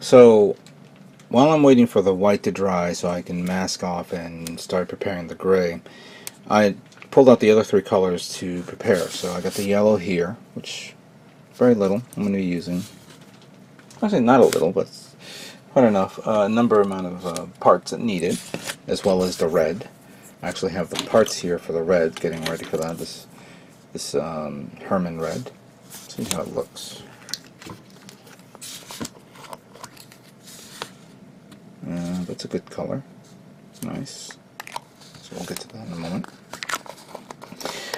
So while I'm waiting for the white to dry so I can mask off and start preparing the gray, I pulled out the other three colors to prepare. So I got the yellow here, which very little I'm going to be using. Actually not a little, but quite enough. Amount of parts that needed, as well as the red. I actually have the parts here for the red, getting ready for that. This Hermann Red. See how it looks. That's a good color. It's nice. So we'll get to that in a moment.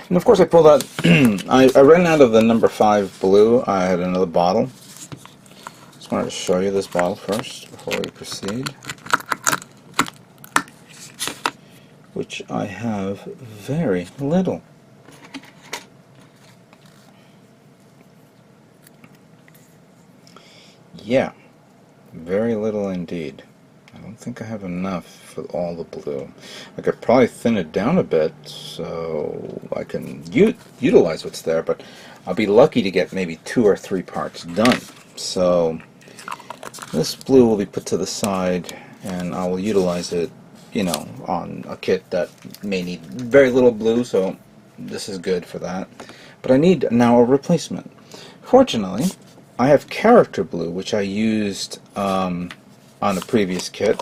And of course I pulled out, I ran out of the number 5 blue. I had another bottle. Just wanted to show you this bottle first before we proceed. Which I have very little. Yeah, very little indeed. I don't think I have enough for all the blue. I could probably thin it down a bit so I can utilize what's there, but I'll be lucky to get maybe 2 or 3 parts done. So this blue will be put to the side and I will utilize it, you know, on a kit that may need very little blue, so this is good for that. But I need now a replacement. Fortunately, I have character blue, which I used on a previous kit.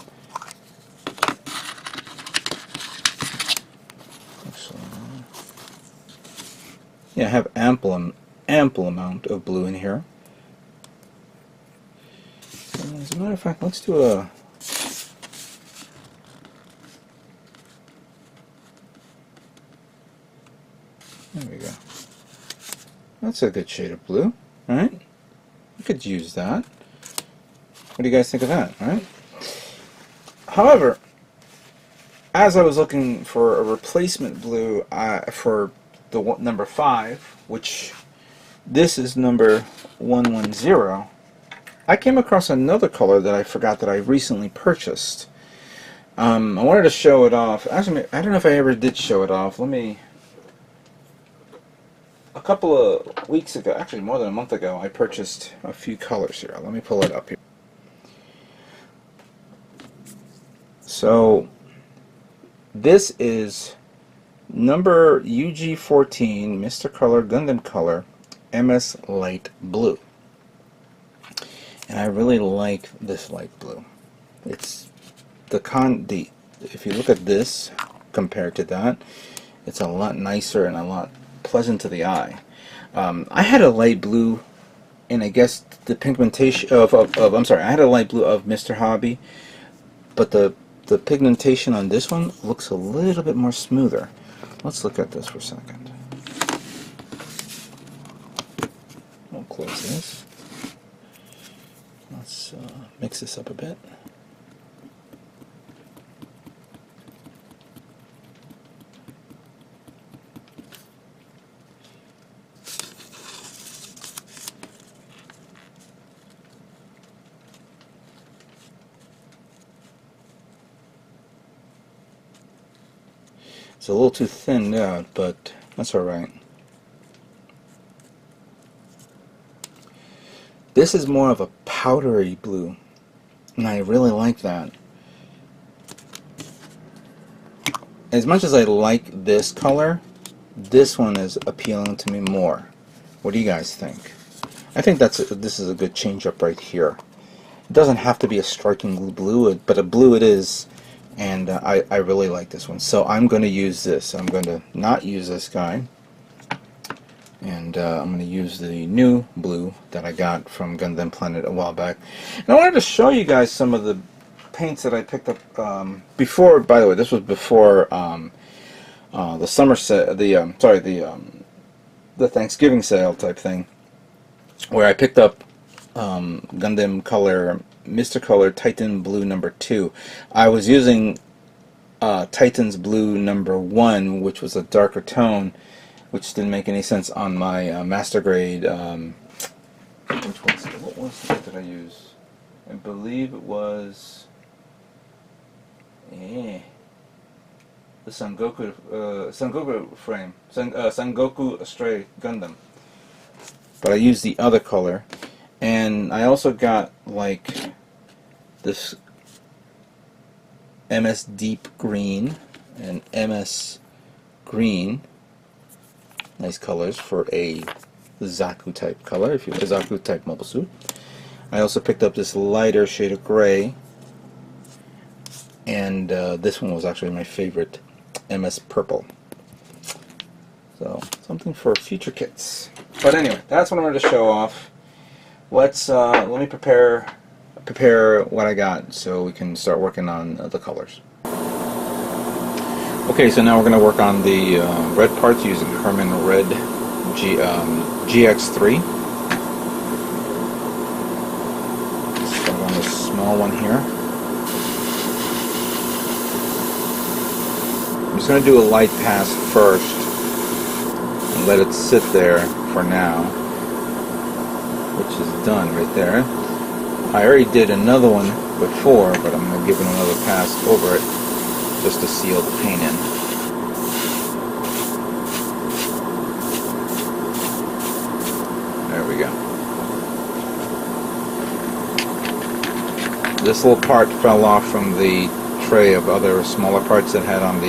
Actually, yeah, I have ample amount of blue in here. As a matter of fact, let's do a there we go. That's a good shade of blue, right? You could use that. What do you guys think of that, right? However, as I was looking for a replacement blue for the number 5, which this is number 110, I came across another color that I forgot that I recently purchased. I wanted to show it off. Actually, I don't know if I ever did show it off. A couple of weeks ago, actually more than a month ago, I purchased a few colors here. Let me pull it up here. So this is number UG14 Mr. Color Gundam Color MS Light Blue. And I really like this light blue. It's if you look at this compared to that, it's a lot nicer and a lot pleasant to the eye. I had a light blue, and I guess the pigmentation I'm sorry, I had a light blue of Mr. Hobby, but the pigmentation on this one looks a little bit more smoother. Let's look at this for a second. We'll close this. Let's mix this up a bit. It's a little too thinned out, but that's alright. This is more of a powdery blue, and I really like that. As much as I like this color, this one is appealing to me more. What do you guys think? I think this is a good change up right here. It doesn't have to be a striking blue, but a blue it is. And I really like this one, so I'm going to use this. I'm going to not use this guy, and I'm going to use the new blue that I got from Gundam Planet a while back. And I wanted to show you guys some of the paints that I picked up before. By the way, this was before the summer sale, the Thanksgiving sale type thing, where I picked up Gundam Color Mr. Color Titan Blue number 2. I was using Titan's Blue number 1, which was a darker tone, which didn't make any sense on my master grade. What was it that I use? I believe it was the Sangoku frame, Sangoku Astray Gundam. But I used the other color. And I also got like this MS Deep Green and MS Green. Nice colors for a Zaku type color, if you have a Zaku type mobile suit. I also picked up this lighter shade of gray, and this one was actually my favorite, MS Purple. So something for future kits. But anyway, that's what I'm going to show off. Let me prepare what I got so we can start working on the colors. Okay, so now we're going to work on the red parts using Hermann Red GX3. Start on the small one here. I'm just going to do a light pass first and let it sit there for now, which is done right there. I already did another one before, but I'm going to give it another pass over it just to seal the paint in. There we go. This little part fell off from the tray of other smaller parts that had on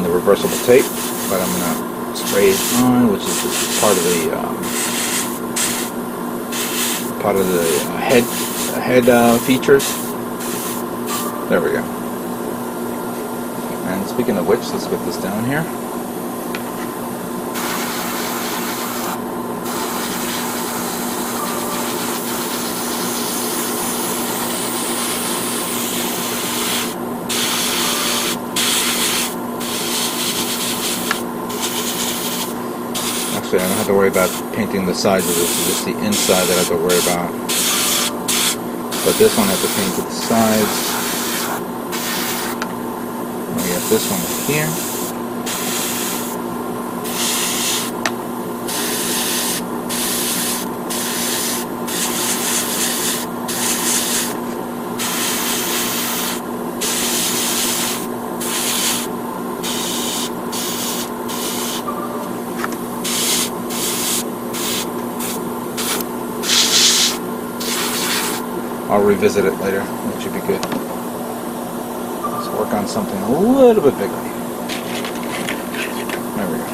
the reversible tape, but I'm going to spray it on, which is part of the head features. There we go. And speaking of which, let's get this down here. Actually, I don't have to worry about painting the sides of this, it's just the inside that I have to worry about. But this one I have to paint to the sides. We got this one here. I'll revisit it later. That should be good. Let's work on something a little bit bigger. There we go.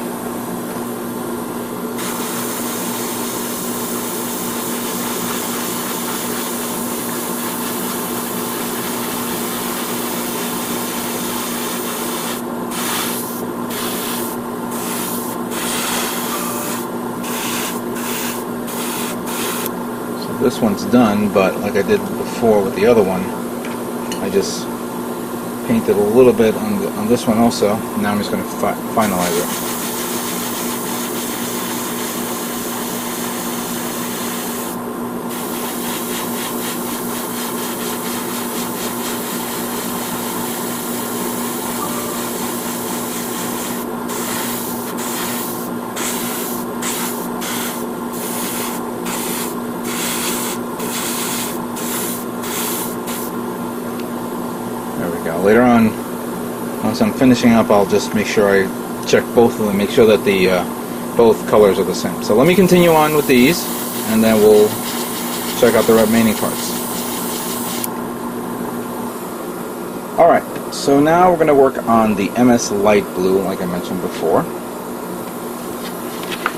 This one's done, but like I did before with the other one, I just painted a little bit on this one also. Now I'm just going to finalize it. Later on, once I'm finishing up, I'll just make sure I check both of them, make sure that the both colors are the same. So let me continue on with these, and then we'll check out the remaining parts. Alright, so now we're going to work on the MS Light Blue, like I mentioned before.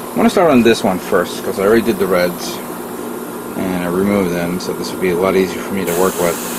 I'm going to start on this one first, because I already did the reds, and I removed them, so this would be a lot easier for me to work with.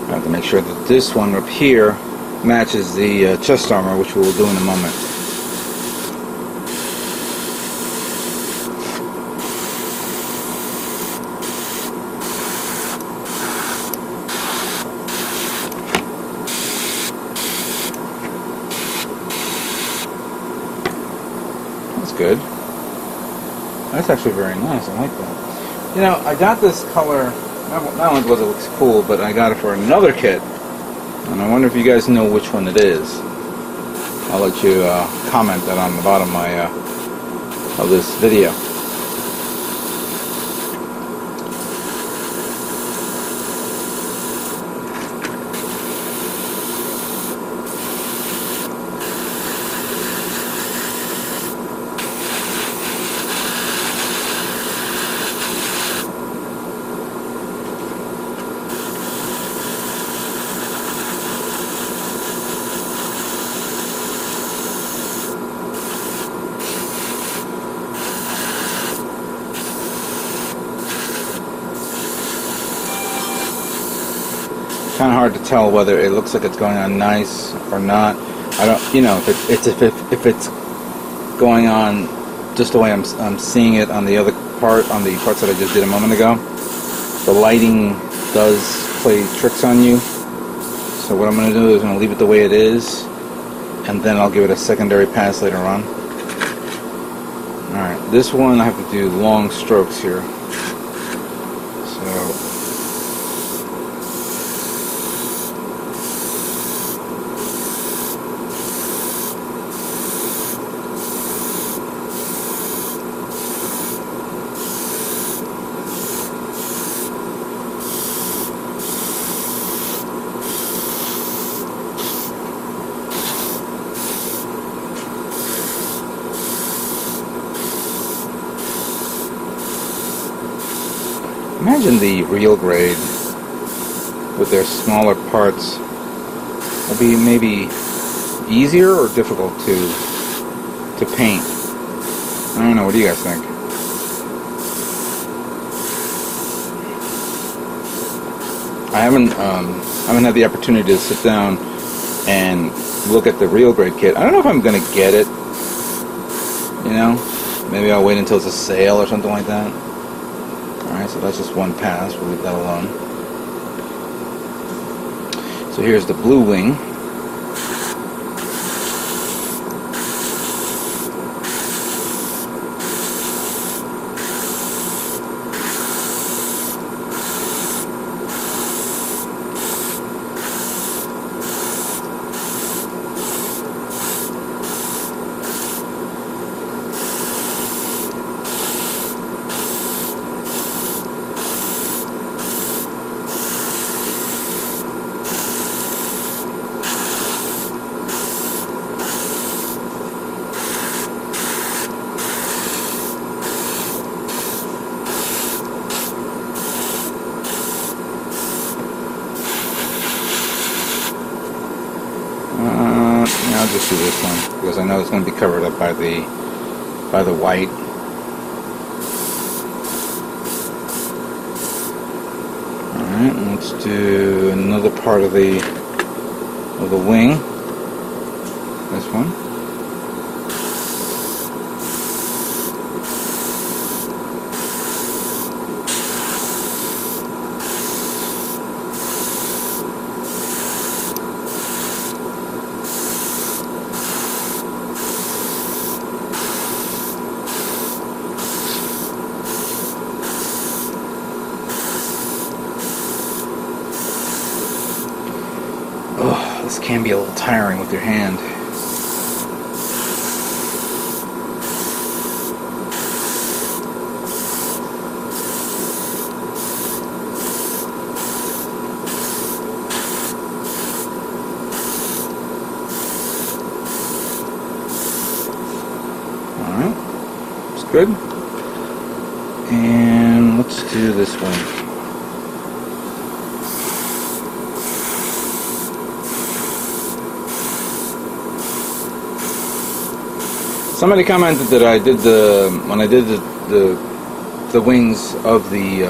I have to make sure that this one up here matches the chest armor, which we will do in a moment. That's good. That's actually very nice. I like that. You know, I got this color, not only because it looks cool, but I got it for another kit. And I wonder if you guys know which one it is. I'll let you comment that on the bottom of this video. Kind of hard to tell whether it looks like it's going on nice or not. I don't, you know, if it's going on just the way I'm seeing it on the other part, on the parts that I just did a moment ago. The lighting does play tricks on you. So what I'm going to do is I'm going to leave it the way it is, and then I'll give it a secondary pass later on. All right, this one I have to do long strokes here. So. Imagine the real grade with their smaller parts will be maybe easier or difficult to paint. I don't know, what do you guys think? I haven't had the opportunity to sit down and look at the real grade kit. I don't know if I'm gonna get it, you know, maybe I'll wait until it's a sale or something like that. Alright, so that's just one pass. We'll leave that alone. So here's the blue wing. I'll just do this one because I know it's going to be covered up by the white. Alright, let's do another part of the wing. This one. This can be a little tiring with your hand. Alright, it's good. And let's do this one. Somebody commented that I did when I did the wings of the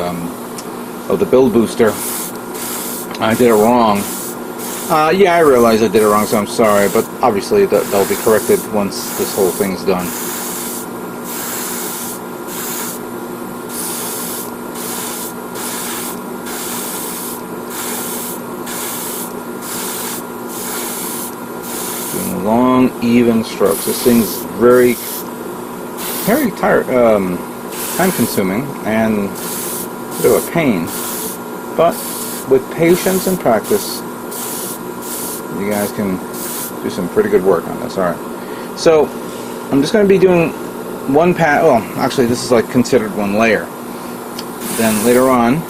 build booster, I did it wrong. Yeah, I realize I did it wrong, so I'm sorry, but obviously that'll be corrected once this whole thing's done. Doing long, even strokes. This thing's very time-consuming and a bit of a pain, but with patience and practice, you guys can do some pretty good work on this. Alright, so I'm just going to be doing one pat. Well, actually this is like considered one layer. Then later on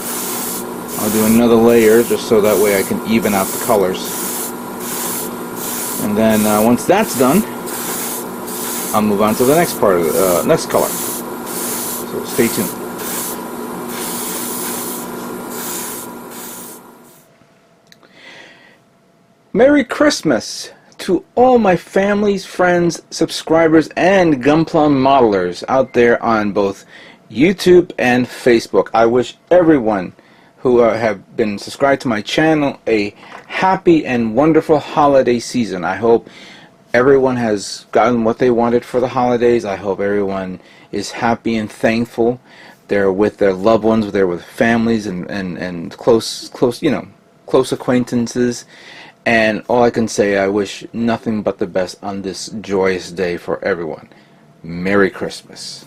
I'll do another layer just so that way I can even out the colors. And then once that's done, I'll move on to the next part of the next color. So stay tuned. Merry Christmas to all my families, friends, subscribers, and Gunplum modelers out there on both YouTube and Facebook. I wish everyone who have been subscribed to my channel a happy and wonderful holiday season. I hope everyone has gotten what they wanted for the holidays. I hope everyone is happy and thankful. They're with their loved ones, they're with families and close acquaintances. And all I can say, I wish nothing but the best on this joyous day for everyone. Merry Christmas.